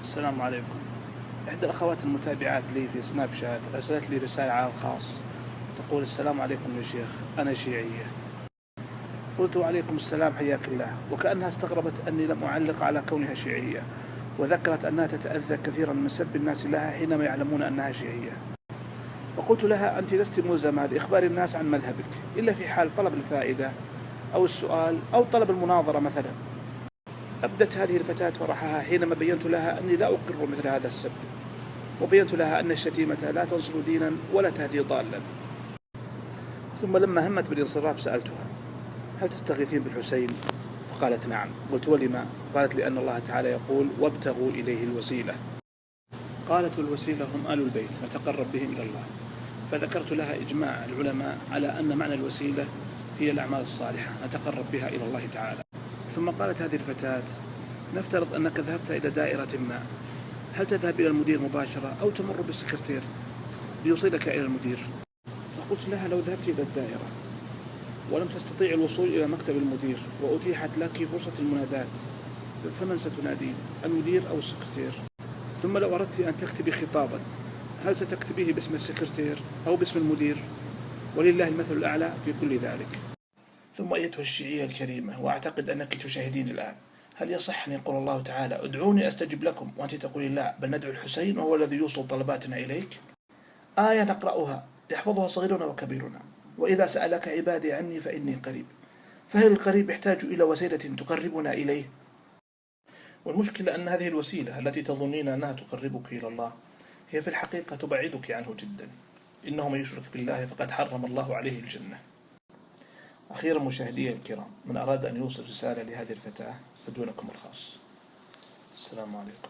السلام عليكم. إحدى الأخوات المتابعات لي في سناب شات أرسلت لي رسالة على الخاص تقول: السلام عليكم يا شيخ، أنا شيعية. قلت: وعليكم السلام، حياك الله. وكأنها استغربت أني لم أعلق على كونها شيعية، وذكرت أنها تتأذى كثيرا من سب الناس لها حينما يعلمون أنها شيعية. فقلت لها: أنت لست ملزمة بإخبار الناس عن مذهبك إلا في حال طلب الفائدة أو السؤال أو طلب المناظرة مثلا. أبدت هذه الفتاة فرحها حينما بينت لها أني لا أقر مثل هذا السب، وبينت لها أن الشتيمة لا تنصر دينا ولا تهدي ضالا. ثم لما همت بالانصراف سألتها: هل تستغيثين بالحسين؟ فقالت: نعم. قلت: ولما؟ قالت: لأن الله تعالى يقول: وابتغوا إليه الوسيلة. قالت: والوسيلة هم آل البيت نتقرب بهم إلى الله. فذكرت لها إجماع العلماء على أن معنى الوسيلة هي الأعمال الصالحة نتقرب بها إلى الله تعالى. ثم قالت هذه الفتاة: نفترض أنك ذهبت إلى دائرة ما، هل تذهب إلى المدير مباشرة أو تمر بالسكرتير ليوصلك إلى المدير؟ فقلت لها: لو ذهبت إلى الدائرة ولم تستطيع الوصول إلى مكتب المدير وأتيحت لك فرصة المنادات، فمن ستنادين، المدير أو السكرتير؟ ثم لو أردت أن تكتبي خطابا، هل ستكتبيه باسم السكرتير أو باسم المدير؟ ولله المثل الأعلى في كل ذلك. ثم أيتها الشيعية الكريمة، وأعتقد أنك تشاهدين الآن، هل يصح أن يقول الله تعالى: ادعوني أستجب لكم، وأنت تقولين: لا، بل ندعو الحسين وهو الذي يوصل طلباتنا إليك؟ آية نقرأها يحفظها صغيرنا وكبيرنا: وإذا سألك عبادي عني فإني قريب. فهل القريب يحتاج إلى وسيلة تقربنا إليه؟ والمشكلة أن هذه الوسيلة التي تظنين أنها تقربك إلى الله هي في الحقيقة تبعدك عنه جدا. إنه من يشرك بالله فقد حرم الله عليه الجنة. أخيرا مشاهدي الكرام، من أراد أن يوصل رسالة لهذه الفتاة فدونكم الخاص. السلام عليكم.